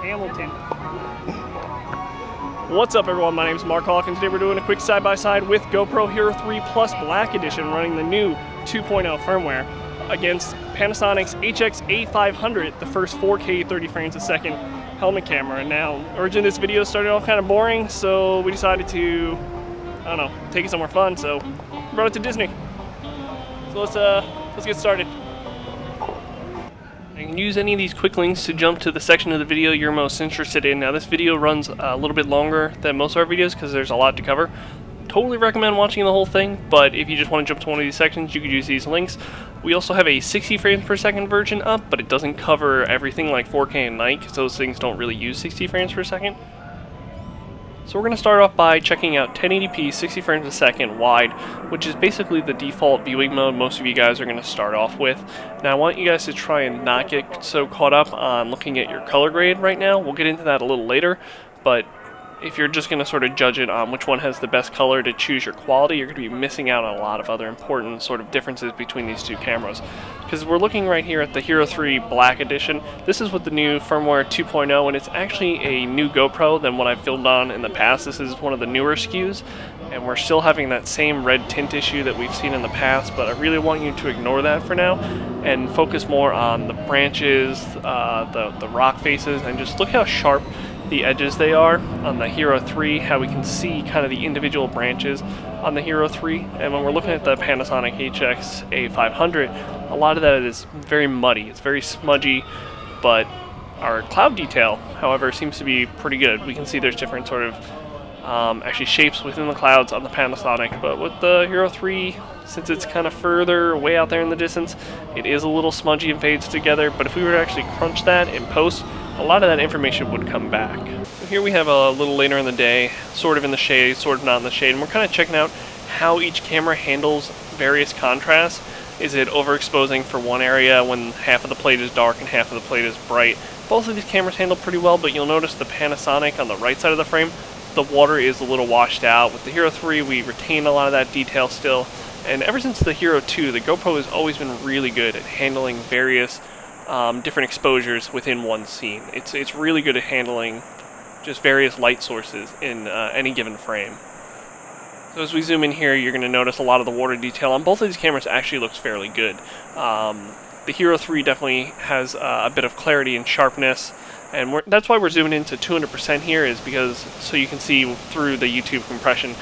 Hamilton. What's up everyone, my name is Mark Hawk and today we're doing a quick side-by-side with GoPro Hero3 Black Edition running the new 2.0 firmware against Panasonic's HX-A500, the first 4K 30 frames a second helmet camera. And now, originally this video started off kind of boring, so we decided to, I don't know, take it somewhere fun, so we brought it to Disney. So let's get started. You can use any of these quick links to jump to the section of the video you're most interested in. Now this video runs a little bit longer than most of our videos because there's a lot to cover. Totally recommend watching the whole thing, but if you just want to jump to one of these sections, you could use these links. We also have a 60 frames per second version up, but it doesn't cover everything like 4K and night because those things don't really use 60 frames per second. So we're going to start off by checking out 1080p 60 frames a second wide, which is basically the default viewing mode most of you guys are going to start off with. Now I want you guys to try and not get so caught up on looking at your color grade right now. We'll get into that a little later, but if you're just going to sort of judge it on which one has the best color to choose your quality, you're going to be missing out on a lot of other important sort of differences between these two cameras. Because we're looking right here at the Hero3 Black Edition. This is with the new firmware 2.0, and it's actually a new GoPro than what I've filmed on in the past. This is one of the newer SKUs, and we're still having that same red tint issue that we've seen in the past, but I really want you to ignore that for now and focus more on the branches, the rock faces, and just look how sharp the edges they are on the Hero3, how we can see kind of the individual branches on the Hero3. And when we're looking at the Panasonic HX-A500, a lot of that is very muddy, it's very smudgy, but our cloud detail, however, seems to be pretty good. We can see there's different sort of actually shapes within the clouds on the Panasonic, but with the Hero3, since it's kind of further way out there in the distance, it is a little smudgy and fades together. But if we were to actually crunch that in post, a lot of that information would come back. So here we have a little later in the day, sort of in the shade, sort of not in the shade, and we're kind of checking out how each camera handles various contrasts. Is it overexposing for one area when half of the plate is dark and half of the plate is bright? Both of these cameras handle pretty well, but you'll notice the Panasonic on the right side of the frame, the water is a little washed out. With the Hero3, we retain a lot of that detail still. And ever since the Hero2, the GoPro has always been really good at handling various different exposures within one scene. It's really good at handling just various light sources in any given frame. So as we zoom in here, you're going to notice a lot of the water detail on both of these cameras actually looks fairly good. The Hero3 definitely has a bit of clarity and sharpness, and that's why we're zooming into 200% here, is because so you can see through the YouTube compression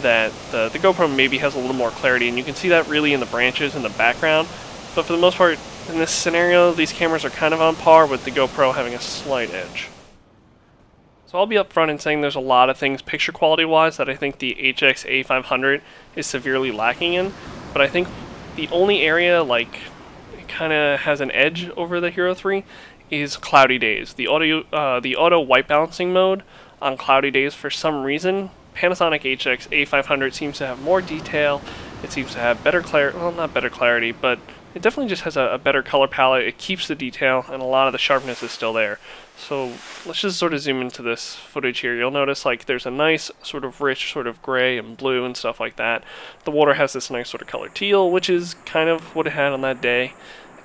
that the GoPro maybe has a little more clarity, and you can see that really in the branches in the background. But for the most part, in this scenario, these cameras are kind of on par with the GoPro having a slight edge. So I'll be upfront in saying there's a lot of things picture quality wise that I think the HX-A500 is severely lacking in, but I think the only area like it kind of has an edge over the Hero3 is cloudy days. The auto white balancing mode on cloudy days, for some reason, Panasonic HX-A500 seems to have more detail. It seems to have better clarity, well, not better clarity, but it definitely just has a better color palette. It keeps the detail, and a lot of the sharpness is still there. So let's just sort of zoom into this footage here. You'll notice like there's a nice sort of rich sort of gray and blue and stuff like that. The water has this nice sort of color teal, which is kind of what it had on that day.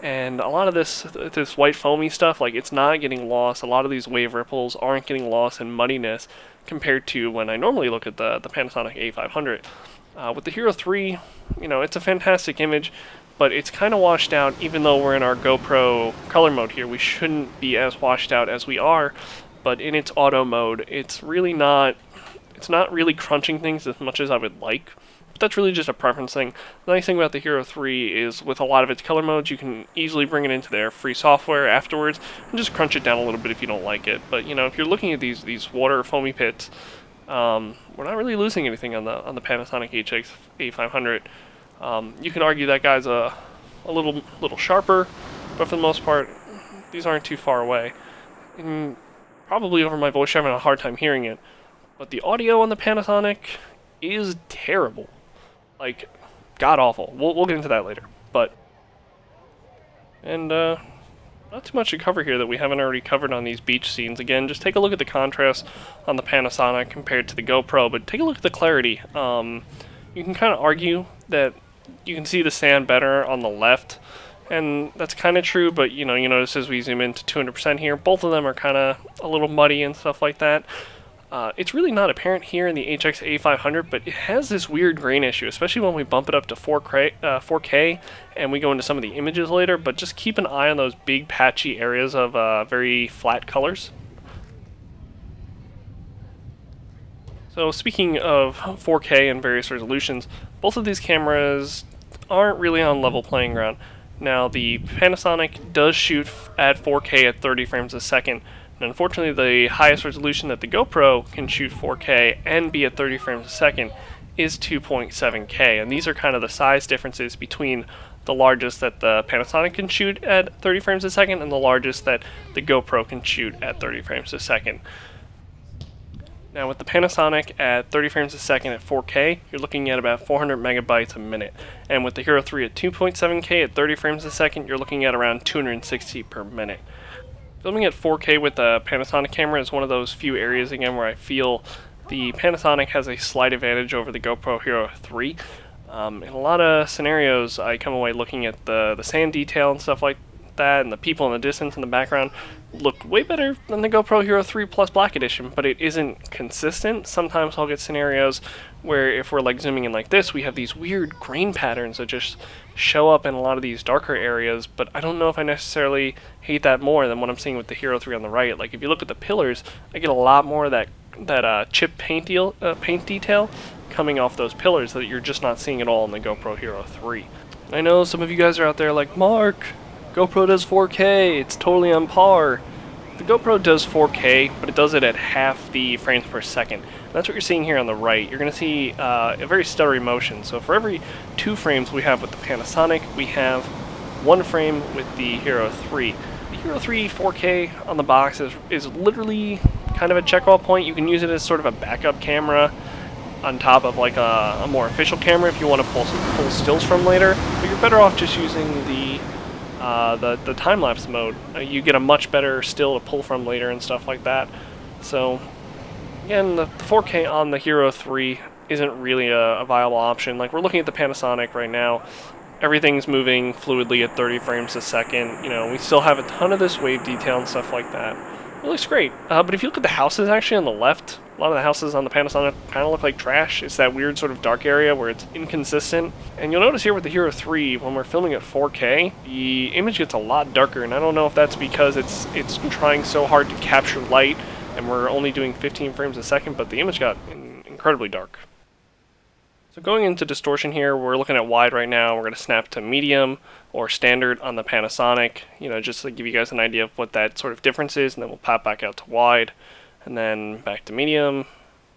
And a lot of this white foamy stuff, like it's not getting lost. A lot of these wave ripples aren't getting lost in muddiness compared to when I normally look at the Panasonic A500. With the Hero3, you know, it's a fantastic image, but it's kind of washed out. Even though we're in our GoPro color mode here, we shouldn't be as washed out as we are, but in its auto mode, it's not really crunching things as much as I would like. But that's really just a preference thing. The nice thing about the Hero3 is with a lot of its color modes, you can easily bring it into their free software afterwards and just crunch it down a little bit if you don't like it. But you know, if you're looking at these water foamy pits, we're not really losing anything on the Panasonic HX-A500. You can argue that guy's a little sharper, but for the most part, these aren't too far away. And probably over my voice, I'm having a hard time hearing it. But the audio on the Panasonic is terrible. Like, god-awful. We'll get into that later. Not too much to cover here that we haven't already covered on these beach scenes. Again, just take a look at the contrast on the Panasonic compared to the GoPro, but take a look at the clarity. You can kind of argue that you can see the sand better on the left, and that's kind of true, but you know, you notice as we zoom into 200% here, both of them are kind of a a little muddy and stuff like that. It's really not apparent here in the HX-A500, but it has this weird grain issue, especially when we bump it up to 4K and we go into some of the images later, but just keep an eye on those big patchy areas of very flat colors. So speaking of 4K and various resolutions, both of these cameras aren't really on level playing ground. Now the Panasonic does shoot at 4K at 30 frames a second, and unfortunately the highest resolution that the GoPro can shoot 4K and be at 30 frames a second is 2.7K, and these are kind of the size differences between the largest that the Panasonic can shoot at 30 frames a second and the largest that the GoPro can shoot at 30 frames a second. Now with the Panasonic at 30 frames a second at 4K, you're looking at about 400 megabytes a minute. And with the Hero 3 at 2.7K at 30 frames a second, you're looking at around 260 per minute. Filming at 4K with the Panasonic camera is one of those few areas again where I feel the Panasonic has a slight advantage over the GoPro Hero 3. In a lot of scenarios, I come away looking at the sand detail and stuff like that, and the people in the distance in the background look way better than the GoPro Hero 3 Plus Black Edition, but it isn't consistent. Sometimes I'll get scenarios where if we're like zooming in like this, we have these weird grain patterns that just show up in a lot of these darker areas, but I don't know if I necessarily hate that more than what I'm seeing with the Hero 3 on the right. Like if you look at the pillars, I get a lot more of that chip paint detail coming off those pillars that you're just not seeing at all in the GoPro Hero 3. I know some of you guys are out there like, Mark, GoPro does 4K, it's totally on par. The GoPro does 4K, but it does it at half the frames per second. And that's what you're seeing here on the right. You're going to see a very stuttery motion. So for every 2 frames we have with the Panasonic, we have 1 frame with the Hero 3. The Hero 3 4K on the box is literally kind of a check-off point. You can use it as sort of a backup camera on top of like a more official camera if you want to pull stills from later, but you're better off just using the time-lapse mode. You get a much better still to pull from later and stuff like that. So again, the 4K on the Hero 3 isn't really a viable option. Like we're looking at the Panasonic right now, everything's moving fluidly at 30 frames a second. You know, we still have a ton of this wave detail and stuff like that. It looks great, but if you look at the houses actually on the left, a lot of the houses on the Panasonic kind of look like trash. It's that weird sort of dark area where it's inconsistent. And you'll notice here with the Hero 3, when we're filming at 4K, the image gets a lot darker, and I don't know if that's because it's trying so hard to capture light, and we're only doing 15 frames a second, but the image got incredibly dark. So going into distortion here, we're looking at wide right now. We're going to snap to medium or standard on the Panasonic, you know, just to give you guys an idea of what that sort of difference is, and then we'll pop back out to wide, and then back to medium.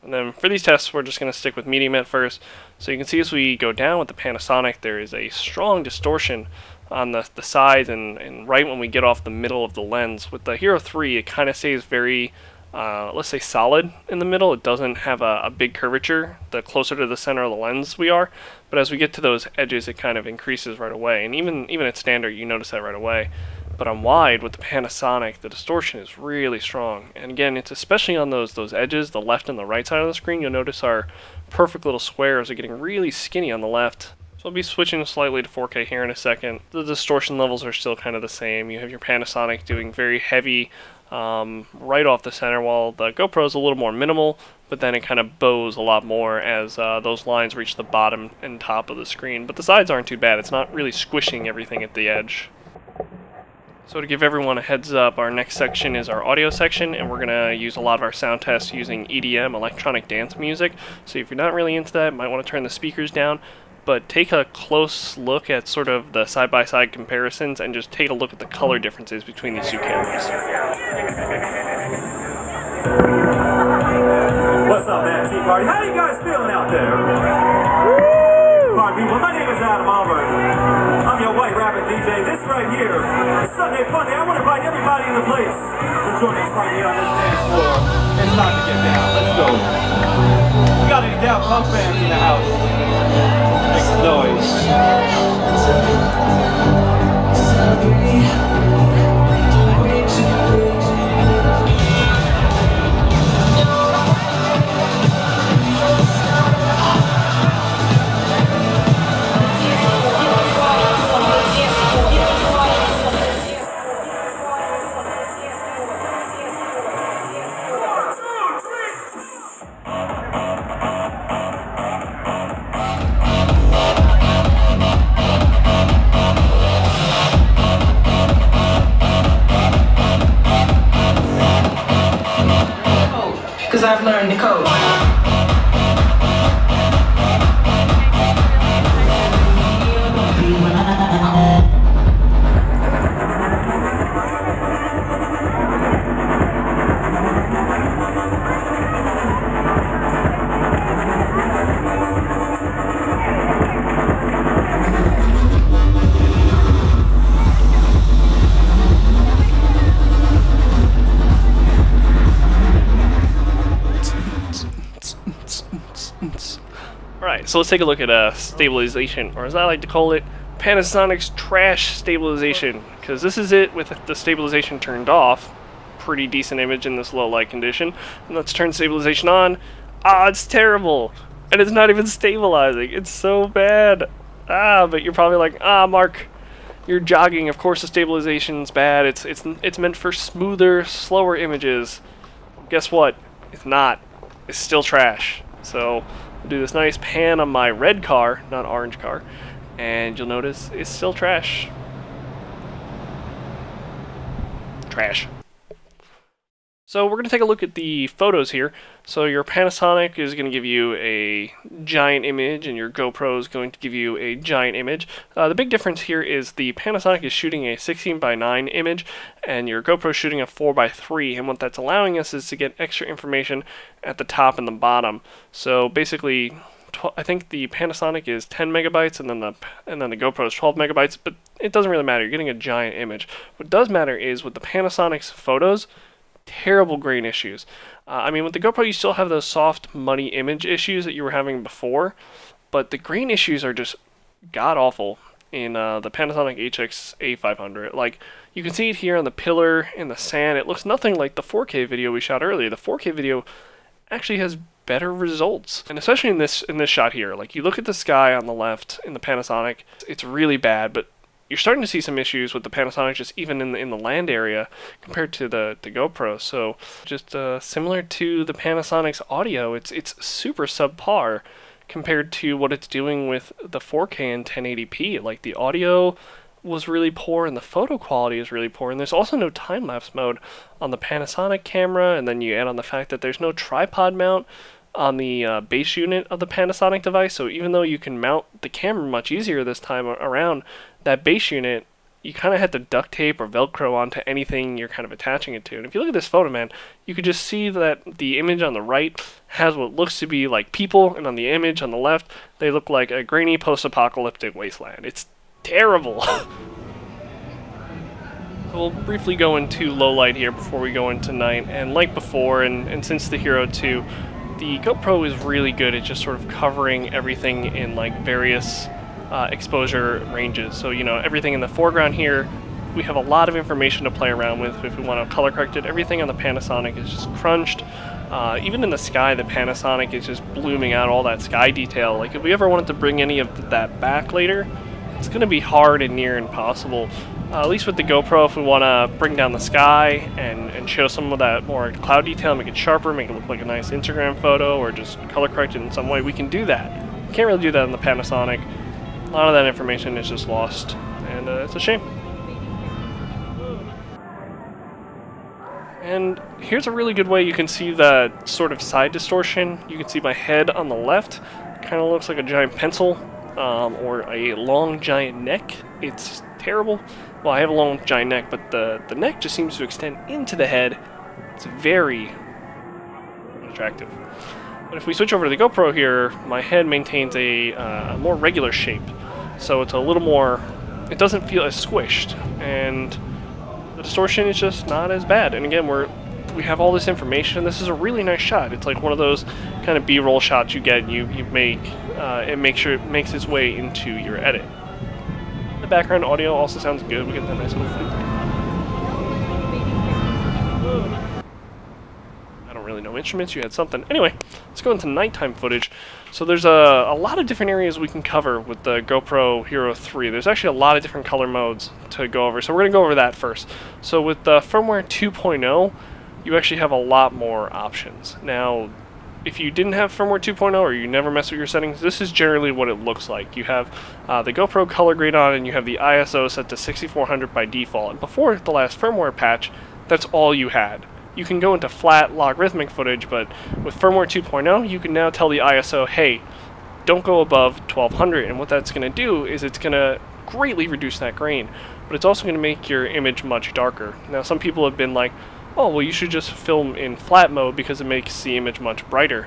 And then for these tests, we're just going to stick with medium at first. So you can see as we go down with the Panasonic, there is a strong distortion on the sides and right when we get off the middle of the lens. With the Hero 3, it kind of stays very let's say solid in the middle. It doesn't have a big curvature the closer to the center of the lens we are, but as we get to those edges it kind of increases right away, and even at standard you notice that right away. But on wide with the Panasonic, the distortion is really strong, and again it's especially on those edges, the left and the right side of the screen. You'll notice our perfect little squares are getting really skinny on the left. So I'll be switching slightly to 4K here in a second. The distortion levels are still kind of the same. You have your Panasonic doing very heavy right off the center, while the GoPro is a little more minimal, but then it kind of bows a lot more as those lines reach the bottom and top of the screen. But the sides aren't too bad. It's not really squishing everything at the edge. So to give everyone a heads up, our next section is our audio section, and we're going to use a lot of our sound tests using EDM, electronic dance music. So if you're not really into that, you might want to turn the speakers down. But take a close look at sort of the side-by-side comparisons and just take a look at the color differences between these two cameras. What's up, man? Tea Party. How you guys feeling out there? Party people, my name is Adam Albert. I'm your white rabbit DJ. This right here is Sunday Funday. I want to invite everybody in the place to join us right here on this dance floor. It's time to get down. Let's go. We got any down punk fans in the house? Make some noise. I've learned the code. Alright, so let's take a look at stabilization, or as I like to call it, Panasonic's trash stabilization, because this is it with the stabilization turned off. Pretty decent image in this low light condition. And let's turn stabilization on. Ah, it's terrible, and it's not even stabilizing. It's so bad. Ah, but you're probably like, ah, Mark, you're jogging. Of course the stabilization's bad. It's meant for smoother, slower images. Guess what? It's not. It's still trash. So I'll do this nice pan on my red car, not orange car, and you'll notice it's still trash. Trash. So we're going to take a look at the photos here. So your Panasonic is going to give you a giant image, and your GoPro is going to give you a giant image. The big difference here is the Panasonic is shooting a 16:9 image, and your GoPro is shooting a 4:3. And what that's allowing us is to get extra information at the top and the bottom. So basically, I think the Panasonic is 10 megabytes, and then the GoPro is 12 megabytes. But it doesn't really matter. You're getting a giant image. What does matter is with the Panasonic's photos, terrible grain issues. I mean, with the GoPro, you still have those soft, muddy image issues that you were having before, but the grain issues are just god-awful in the Panasonic HX-A500. Like, you can see it here on the pillar in the sand. It looks nothing like the 4K video we shot earlier. The 4K video actually has better results, and especially in this shot here. Like, you look at the sky on the left in the Panasonic, it's really bad, but you're starting to see some issues with the Panasonic just even in the land area compared to the GoPro. So just similar to the Panasonic's audio, it's super subpar compared to what it's doing with the 4K and 1080p. Like, the audio was really poor and the photo quality is really poor, and there's also no time-lapse mode on the Panasonic camera, and then you add on the fact that there's no tripod mount on the base unit of the Panasonic device. So even though you can mount the camera much easier this time around, that base unit, you kind of had to duct tape or Velcro onto anything you're kind of attaching it to. And if you look at this photo, man, you could just see that the image on the right has what looks to be like people, and on the image on the left, they look like a grainy post-apocalyptic wasteland. It's terrible. We'll briefly go into low light here before we go into night, and like before, and since the Hero 2, the GoPro is really good at just sort of covering everything in like various exposure ranges. So, you know, everything in the foreground here, we have a lot of information to play around with if we want to color correct it. Everything on the Panasonic is just crunched. Even in the sky, the Panasonic is just blooming out all that sky detail. Like, if we ever wanted to bring any of that back later, it's going to be hard and near impossible. At least with the GoPro, if we want to bring down the sky and show some of that more cloud detail, make it sharper, make it look like a nice Instagram photo, or just color correct it in some way, we can do that. We can't really do that in the Panasonic. A lot of that information is just lost, and it's a shame. And here's a really good way you can see the sort of side distortion. You can see my head on the left kind of looks like a giant pencil, or a long giant neck. It's terrible. Well, I have a long giant neck, but the neck just seems to extend into the head. It's very unattractive. But if we switch over to the GoPro here, my head maintains a more regular shape. So it's a little more, it doesn't feel as squished, and the distortion is just not as bad. And again, we have all this information. This is a really nice shot. It's like one of those kind of B-roll shots you get and you make, and make sure it makes its way into your edit. The background audio also sounds good. We get that nice little flute. I don't really know instruments. You had something. Anyway, let's go into nighttime footage. So there's a lot of different areas we can cover with the GoPro Hero 3. There's actually a lot of different color modes to go over. So we're going to go over that first. So with the firmware 2.0, you actually have a lot more options. Now, if you didn't have firmware 2.0 or you never mess with your settings, this is generally what it looks like. You have the GoPro color grade on, and you have the ISO set to 6400 by default. And before the last firmware patch, that's all you had. you can go into flat logarithmic footage, but with firmware 2.0, you can now tell the ISO, hey, don't go above 1200, and what that's going to do is it's going to greatly reduce that grain, but it's also going to make your image much darker. Now, some people have been like, oh, well, you should just film in flat mode because it makes the image much brighter.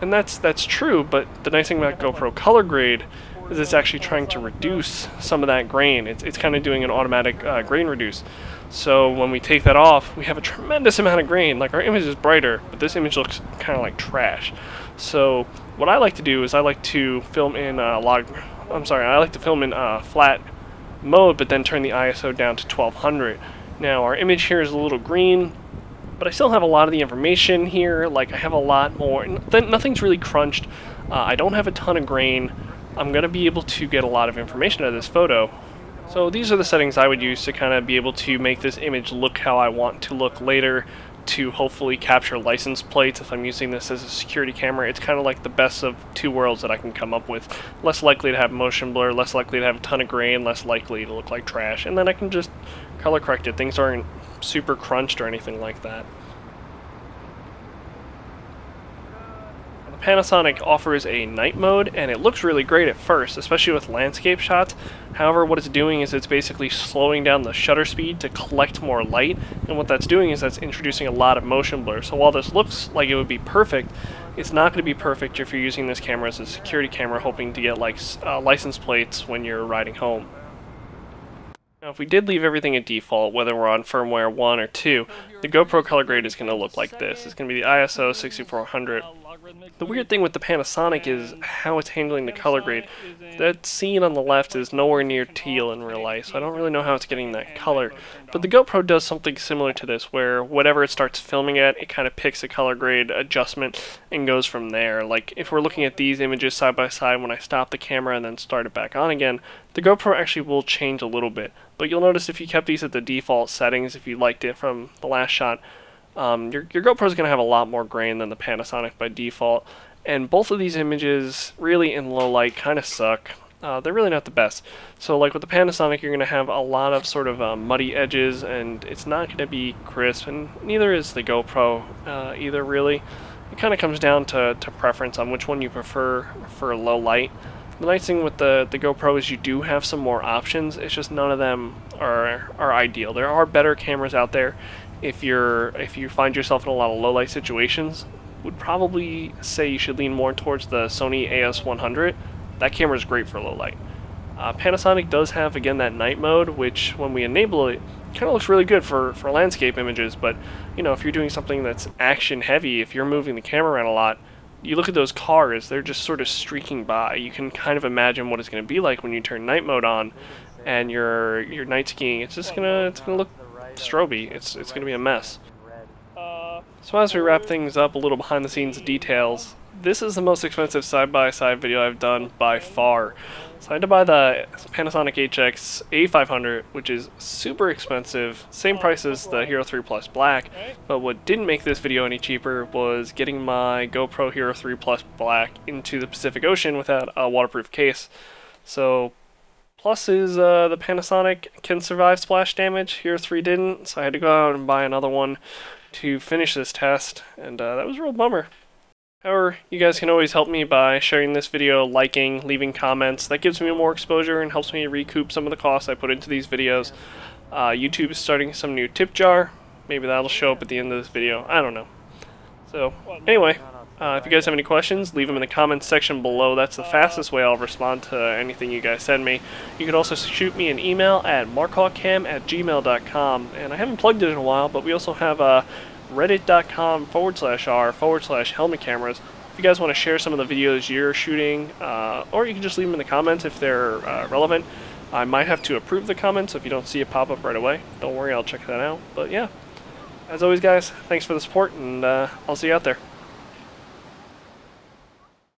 And that's true, but the nice thing about GoPro color grade is it's actually trying to reduce some of that grain. It's kind of doing an automatic grain reduce. So when we take that off, we have a tremendous amount of grain. Like, our image is brighter, but this image looks kind of like trash. So what I like to do is I like to film in flat mode, but then turn the ISO down to 1200. Now, our image here is a little green, but I still have a lot of the information here. Like, I have a lot more. Nothing's really crunched. I don't have a ton of grain. I'm going to be able to get a lot of information out of this photo. So these are the settings I would use to kind of be able to make this image look how I want to look later, to hopefully capture license plates if I'm using this as a security camera. It's kind of like the best of two worlds that I can come up with. Less likely to have motion blur, less likely to have a ton of grain, less likely to look like trash, and then I can just color correct it. Things aren't super crunched or anything like that. Panasonic offers a night mode, and it looks really great at first, especially with landscape shots. However, what it's doing is it's basically slowing down the shutter speed to collect more light, and what that's doing is that's introducing a lot of motion blur. So while this looks like it would be perfect, it's not going to be perfect if you're using this camera as a security camera hoping to get like license plates when you're riding home. Now, if we did leave everything at default, whether we're on firmware 1 or 2, the GoPro color grade is going to look like this. It's going to be the ISO 6400. The weird thing with the Panasonic is how it's handling the color grade. That scene on the left is nowhere near teal in real life, so I don't really know how it's getting that color. But the GoPro does something similar to this, where whatever it starts filming at, it kind of picks a color grade adjustment and goes from there. Like, if we're looking at these images side by side, when I stop the camera and then start it back on again, the GoPro actually will change a little bit. But you'll notice if you kept these at the default settings, if you liked it from the last shot, your GoPro is going to have a lot more grain than the Panasonic by default. And both of these images, really in low light, kind of suck. They're really not the best. So like with the Panasonic, you're going to have a lot of sort of muddy edges, and it's not going to be crisp, and neither is the GoPro either, really. It kind of comes down to preference on which one you prefer for low light. The nice thing with the GoPro is you do have some more options. It's just none of them are ideal. There are better cameras out there. If you find yourself in a lot of low light situations, would probably say you should lean more towards the Sony AS100. That camera is great for low light. Panasonic does have, again, that night mode, which when we enable it, kind of looks really good for landscape images. But you know, if you're doing something that's action heavy, if you're moving the camera around a lot, you look at those cars, they're just sort of streaking by. You can kind of imagine what it's going to be like when you turn night mode on and you're night skiing. It's gonna look stroby. It's going to be a mess. So as we wrap things up, a little behind the scenes details. This is the most expensive side-by-side video I've done by far. So I had to buy the Panasonic HX-A500, which is super expensive, same price as the Hero3 Black, but what didn't make this video any cheaper was getting my GoPro Hero3 Black into the Pacific Ocean without a waterproof case. So plus is the Panasonic can survive splash damage, Hero3 didn't, so I had to go out and buy another one to finish this test, and that was a real bummer. However, you guys can always help me by sharing this video, liking, leaving comments. That gives me more exposure and helps me recoup some of the costs I put into these videos. YouTube is starting some new tip jar. Maybe that'll show up at the end of this video. I don't know. So, anyway, if you guys have any questions, leave them in the comments section below. That's the fastest way I'll respond to anything you guys send me. You can also shoot me an email at markhawkcam@gmail.com. And I haven't plugged it in a while, but we also have reddit.com/r/helmet cameras. If you guys want to share some of the videos you're shooting, or you can just leave them in the comments if they're relevant. I might have to approve the comments, so if you don't see it pop up right away, don't worry, I'll check that out. But yeah, as always guys, thanks for the support, and I'll see you out there.